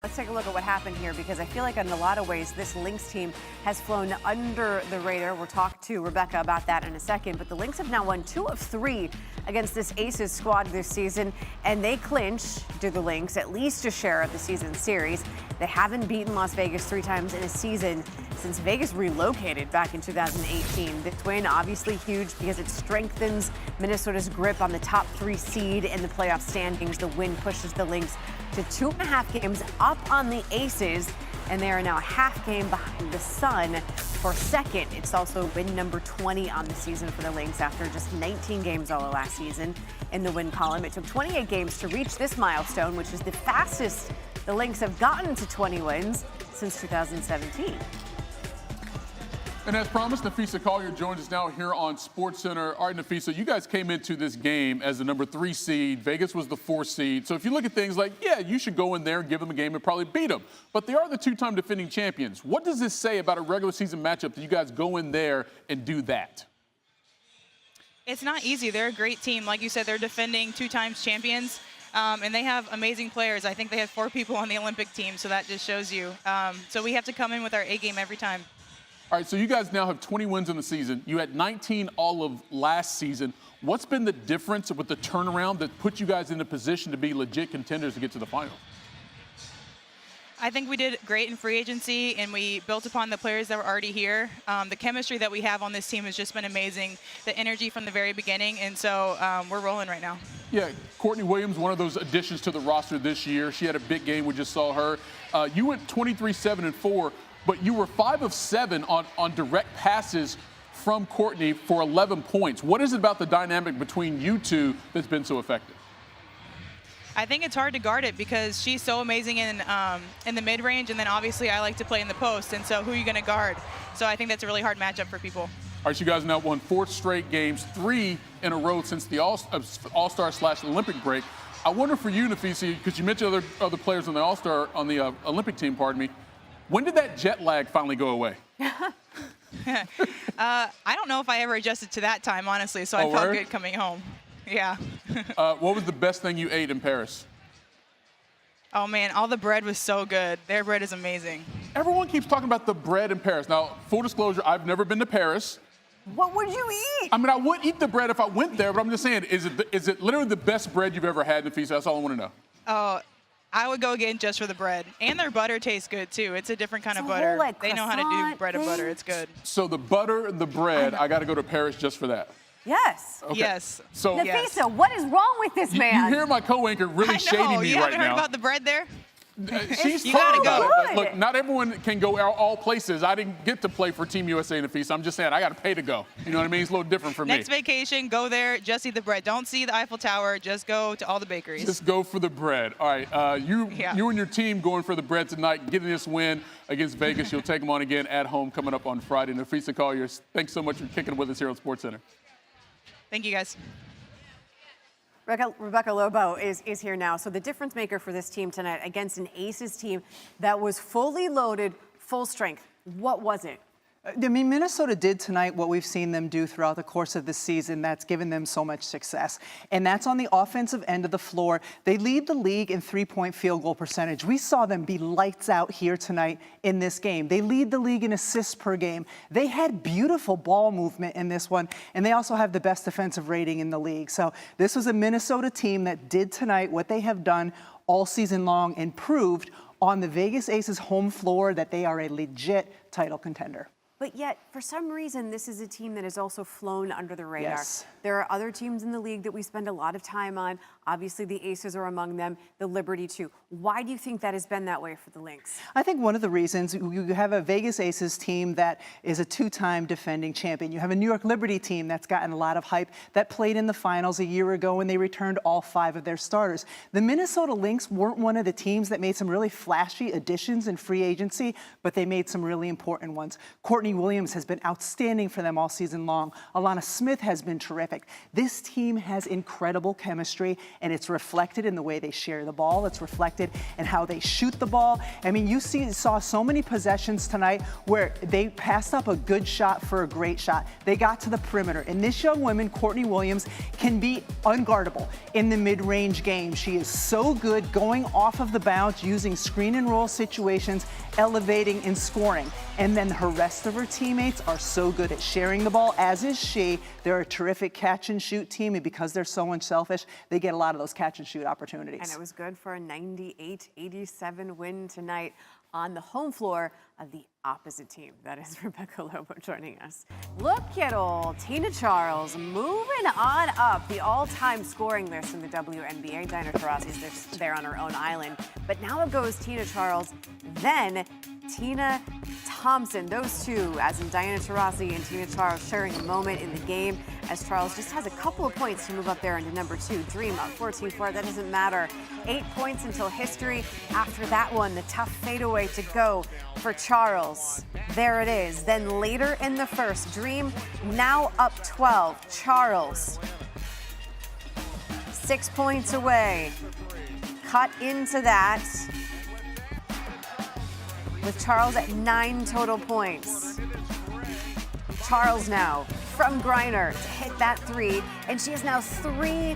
Let's take a look at what happened here, because I feel like in a lot of ways this Lynx team has flown under the radar. We'll talk to Rebecca about that in a second, but the Lynx have now won 2 of 3 against this Aces squad this season, and they clinch, do the Lynx, at least a share of the season series. They haven't beaten Las Vegas 3 times in a season since Vegas relocated back in 2018. This win obviously huge because it strengthens Minnesota's grip on the top 3 seed in the playoff standings. The win pushes the Lynx to 2.5 games up on the Aces, and they are now a half game behind the Sun for second. It's also win number 20 on the season for the Lynx after just 19 games all of last season in the win column. It took 28 games to reach this milestone, which is the fastest the Lynx have gotten to 20 wins since 2017. And as promised, Napheesa Collier joins us now here on SportsCenter. All right, Napheesa, you guys came into this game as the number 3 seed. Vegas was the 4th seed. So if you look at things like, yeah, you should go in there and give them a game and probably beat them. But they are the 2-time defending champions. What does this say about a regular season matchup that you guys go in there and do that? It's not easy. They're a great team. Like you said, they're defending 2 times champions. And they have amazing players. I think they had 4 people on the Olympic team, so that just shows you. So we have to come in with our A game every time. All right, so you guys now have 20 wins in the season. You had 19 all of last season. What's been the difference with the turnaround that put you guys in a position to be legit contenders to get to the final? I think we did great in free agency, and we built upon the players that were already here. The chemistry that we have on this team has just been amazing. The energy from the very beginning, and so we're rolling right now. Yeah, Courtney Williams, one of those additions to the roster this year. She had a big game. We just saw her. You went 23-7-4. But you were 5 of 7 on direct passes from Courtney for 11 points. What is it about the dynamic between you two that's been so effective? I think it's hard to guard it because she's so amazing in the mid-range, and then obviously I like to play in the post, and so who are you going to guard? So I think that's a really hard matchup for people. All right, so you guys now won 4 straight games, 3 in a row since the All-Star/Olympic break. I wonder for you, Napheesa, because you mentioned other players on the Olympic team, pardon me. When did that jet lag finally go away? I don't know if I ever adjusted to that time, honestly, so I felt good coming home. Yeah. What was the best thing you ate in Paris? Oh, man, all the bread was so good. Their bread is amazing. Everyone keeps talking about the bread in Paris. Now, full disclosure, I've never been to Paris. What would you eat? I mean, I would eat the bread if I went there, but I'm just saying, is it literally the best bread you've ever had, Napheesa? That's all I want to know. Oh, I would go again just for the bread. And their butter tastes good, too. It's a different kind of butter. Like, they know how to do bread and butter. It's good. So the butter and the bread, I got to go to Paris just for that. Yes. Okay. Yes. So, Napheesa, what is wrong with this man? You hear my co-anchor really shading me right now. You haven't heard about the bread there? She's you gotta go. Look, not everyone can go all places. I didn't get to play for Team USA, Napheesa. I'm just saying I got to pay to go. You know what I mean? It's a little different for me. Next vacation, go there, just eat the bread. Don't see the Eiffel Tower. Just go to all the bakeries. Just go for the bread. All right, you and your team going for the bread tonight, getting this win against Vegas. You'll take them on again at home coming up on Friday. Napheesa Collier, thanks so much for kicking with us here on SportsCenter. Thank you, guys. Rebecca Lobo is here now. So the difference maker for this team tonight against an Aces team that was fully loaded, full strength. What was it? I mean, Minnesota did tonight what we've seen them do throughout the course of the season that's given them so much success. And that's on the offensive end of the floor. They lead the league in 3-point field goal percentage. We saw them be lights out here tonight in this game. They lead the league in assists per game. They had beautiful ball movement in this one, and they also have the best defensive rating in the league. So this was a Minnesota team that did tonight what they have done all season long and proved on the Vegas Aces home floor that they are a legit title contender. But yet, for some reason, this is a team that has also flown under the radar. Yes. There are other teams in the league that we spend a lot of time on. Obviously, the Aces are among them, the Liberty too. Why do you think that has been that way for the Lynx? I think one of the reasons, you have a Vegas Aces team that is a 2-time defending champion. You have a New York Liberty team that's gotten a lot of hype, that played in the finals a year ago when they returned all 5 of their starters. The Minnesota Lynx weren't one of the teams that made some really flashy additions in free agency, but they made some really important ones. Courtney Courtney Williams has been outstanding for them all season long. Alana Smith has been terrific. This team has incredible chemistry, and it's reflected in the way they share the ball. It's reflected in how they shoot the ball. I mean, you saw so many possessions tonight where they passed up a good shot for a great shot. They got to the perimeter, and this young woman, Courtney Williams, can be unguardable in the mid-range game. She is so good going off of the bounce, using screen and roll situations, elevating and scoring. And then her rest of her teammates are so good at sharing the ball, as is she. They're a terrific catch and shoot team, and because they're so unselfish, they get a lot of those catch and shoot opportunities. And it was good for a 98-87 win tonight on the home floor of the opposite team. That is Rebecca Lobo joining us. Look at old Tina Charles moving on up the all-time scoring list in the WNBA. Diana Taurasi's there on her own island. But now it goes Tina Charles, then Tina Thompson. Those two, as in Diana Taurasi and Tina Charles, sharing a moment in the game as Charles just has a couple of points to move up there into number 2. Dream up 14-4. That doesn't matter. 8 points until history. After that one, the tough fadeaway to go for Charles. There it is. Then later in the first, Dream now up 12. Charles 6 points away. Cut into that with Charles at 9 total points. Charles now from Griner to hit that 3, and she is now 3.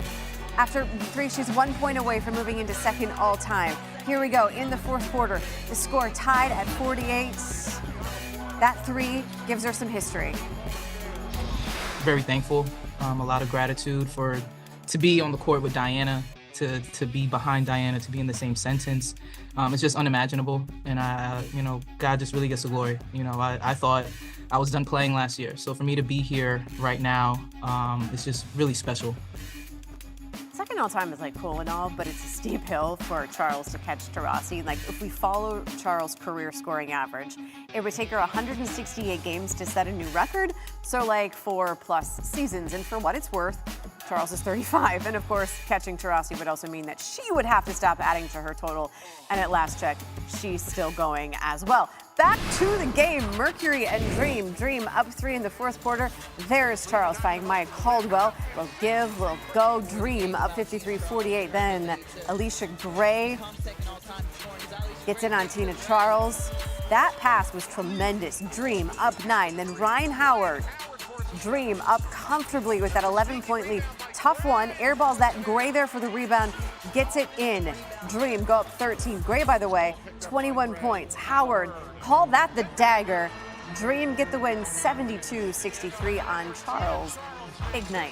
After 3, she's 1 point away from moving into second all-time. Here we go in the fourth quarter. The score tied at 48. That 3 gives her some history. Very thankful. A lot of gratitude to be on the court with Diana, to be behind Diana, to be in the same sentence. It's just unimaginable, and God just really gets the glory. I thought I was done playing last year, so for me to be here right now, it's just really special. Second all-time is like cool and all, but it's a steep hill for Charles to catch Taurasi. Like, if we follow Charles' career scoring average, it would take her 168 games to set a new record. So like 4+ seasons. And for what it's worth, Charles is 35. And of course, catching Taurasi would also mean that she would have to stop adding to her total. And at last check, she's still going as well. Back to the game, Mercury and Dream. Dream up 3 in the fourth quarter. There's Charles fighting Maya Caldwell. We'll give, we'll go. Dream up 53-48. Then Alicia Gray gets in on Tina Charles. That pass was tremendous. Dream up 9. Then Ryan Howard. Dream up comfortably with that 11-point lead. Tough one. Airballs that. Gray there for the rebound. Gets it in. Dream go up 13. Gray, by the way, 21 points. Howard, call that the dagger. Dream get the win 72-63 on Charles. Big night.